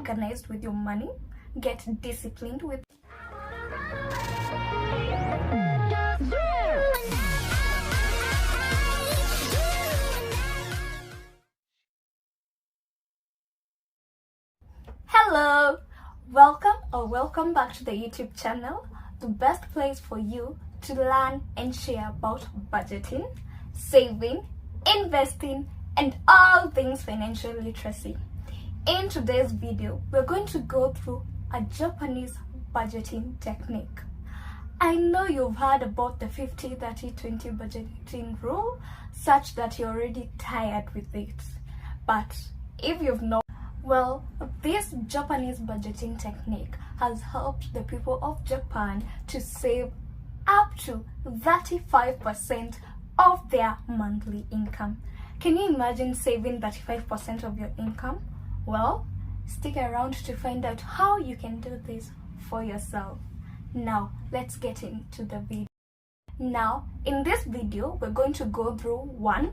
organized with your money, get disciplined with Hello! Welcome back to the YouTube channel, the best place for you to learn and share about budgeting, saving, investing, and all things financial literacy. In today's video, we're going to go through a Japanese budgeting technique. I know you've heard about the 50-30-20 budgeting rule, such that you're already tired with it. But if you've not, well, this Japanese budgeting technique has helped the people of Japan to save up to 35% of their monthly income. Can you imagine saving 35% of your income? Well, stick around to find out how you can do this for yourself. Now, let's get into the video. Now, in this video, we're going to go through 1,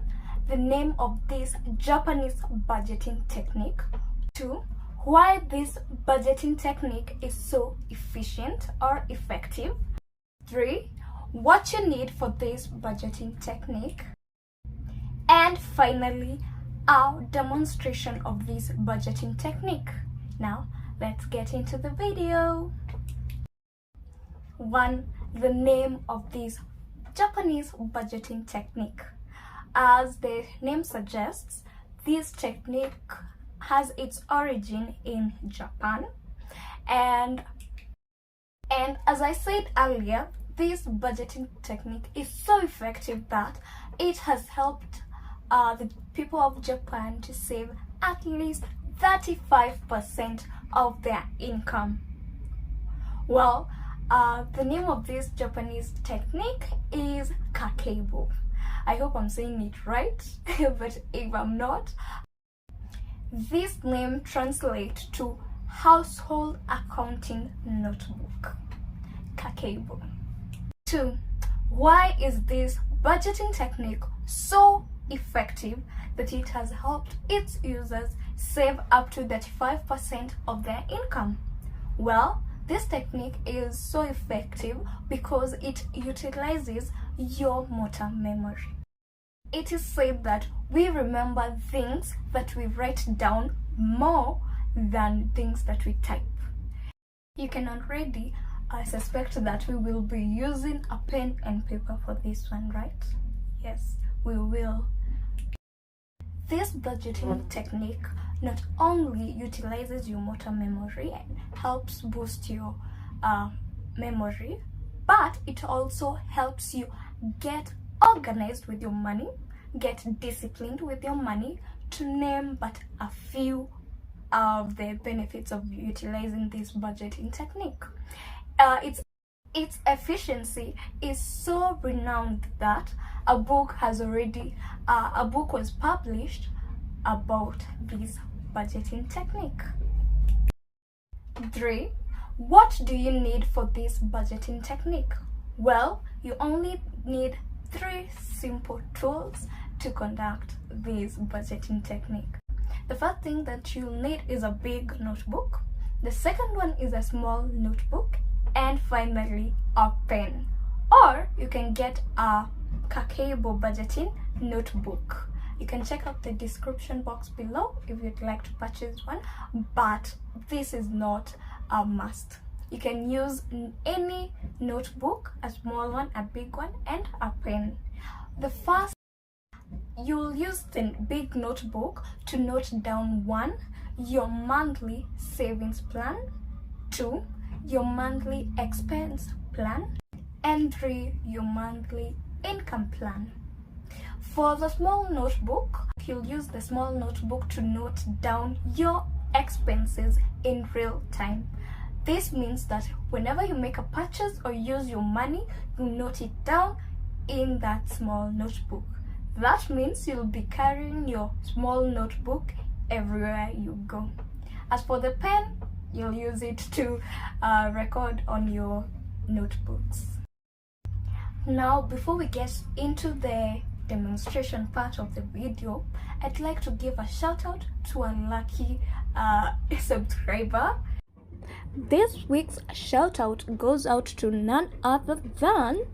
the name of this Japanese budgeting technique. 2, why this budgeting technique is so efficient or effective. 3, what you need for this budgeting technique. And finally, our demonstration of this budgeting technique. Now, let's get into the video. 1, the name of this Japanese budgeting technique. As the name suggests, this technique has its origin in Japan, and as I said earlier, this budgeting technique is so effective that it has helped the people of Japan to save at least 35% of their income. Well, the name of this Japanese technique is Kakeibo. I hope I'm saying it right, but if I'm not, this name translates to household accounting notebook. Kakeibo. 2, why is this budgeting technique so effective that it has helped its users save up to 35% of their income? Well, this technique is so effective because it utilizes your motor memory. It is said that we remember things that we write down more than things that we type. You can already suspect that we will be using a pen and paper for this one, right? Yes, we will. This budgeting technique not only utilizes your motor memory and helps boost your memory, but it also helps you get organized with your money, get disciplined with your money, to name but a few of the benefits of utilizing this budgeting technique. Its efficiency is so renowned that a book was published about this budgeting technique. 3, what do you need for this budgeting technique? Well, you only need 3 simple tools to conduct this budgeting technique. The first thing that you'll need is a big notebook. The second one is a small notebook, and finally a pen. Or you can get a Kakeibo budgeting notebook. You can check out the description box below if you'd like to purchase one, but this is not a must. You can use any notebook, a small one, a big one, and a pen. The first, you'll use the big notebook to note down 1, your monthly savings plan, 2, your monthly expense plan, and 3, your monthly income plan. For the small notebook, you'll use the small notebook to note down your expenses in real time. This means that whenever you make a purchase or use your money, you note it down in that small notebook. That means you'll be carrying your small notebook everywhere you go. As for the pen, you'll use it to record on your notebooks. Now, before we get into the demonstration part of the video, I'd like to give a shout out to a lucky subscriber. This week's shout out goes out to none other than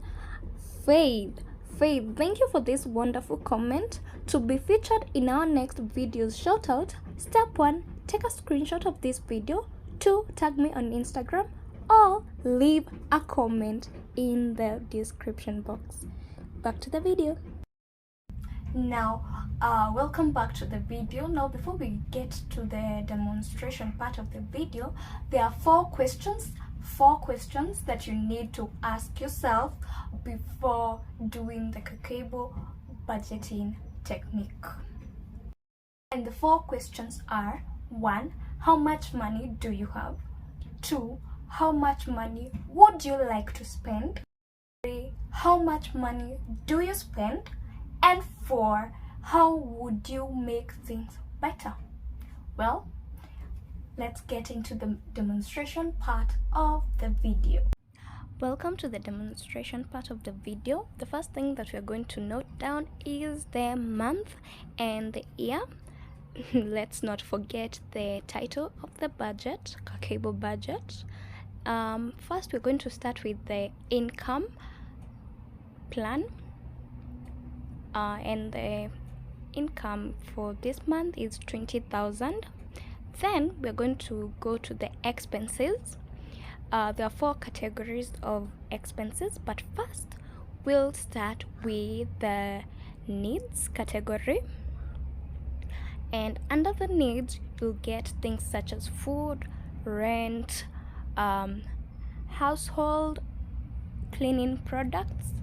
Faith. Faith, thank you for this wonderful comment. To be featured in our next video's shout out, step 1, take a screenshot of this video. 2, tag me on Instagram, or leave a comment in the description box. Back to the video. Now, welcome back to the video. Now, before we get to the demonstration part of the video, there are 4 questions that you need to ask yourself before doing the Kakeibo budgeting technique. And the 4 questions are: 1, how much money do you have? 2, how much money would you like to spend? 3, how much money do you spend? And 4, how would you make things better? Well, let's get into the demonstration part of the video. Welcome to the demonstration part of the video. The first thing that we're going to note down is the month and the year. Let's not forget the title of the budget, Kakeibo budget. First, we're going to start with the income plan. And the income for this month is 20,000. Then we're going to go to the expenses. There are 4 categories of expenses, but first we'll start with the needs category. And under the needs, you'll get things such as food, rent, household cleaning products,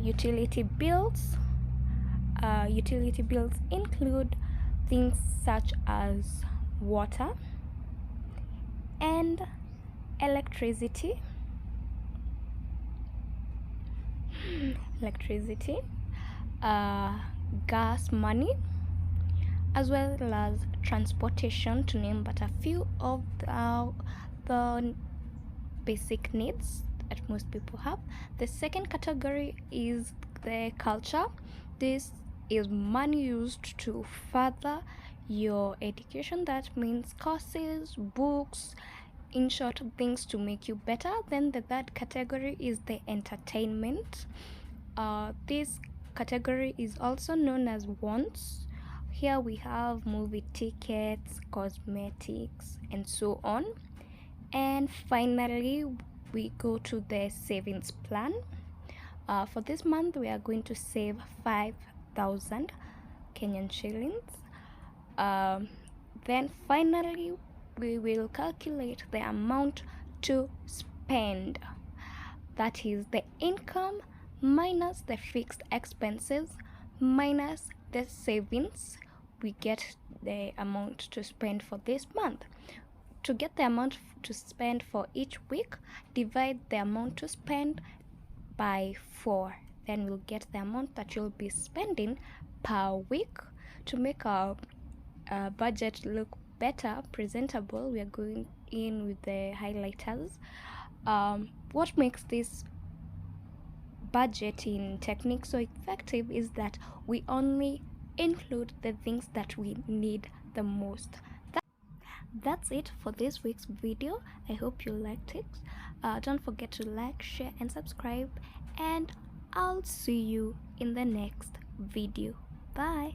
utility bills. Utility bills include things such as water and electricity, gas money, as well as transportation, to name but a few of the basic needs that most people have. The second category is the culture. This is money used to further your education. That means courses, books, in short, things to make you better. Then the third category is the entertainment. This category is also known as wants. Here we have movie tickets, cosmetics, and so on. And finally, we go to the savings plan. For this month, we are going to save 5,000 Kenyan shillings. Then finally, we will calculate the amount to spend. That is the income minus the fixed expenses minus the savings. We get the amount to spend for this month. To get the amount to spend for each week, divide the amount to spend by 4. Then we'll get the amount that you'll be spending per week. To make our budget look better, presentable, we are going in with the highlighters. What makes this budgeting technique so effective is that we only include the things that we need the most. That's it for this week's video. I hope you liked it. Don't forget to like, share, and subscribe, and I'll see you in the next video. Bye.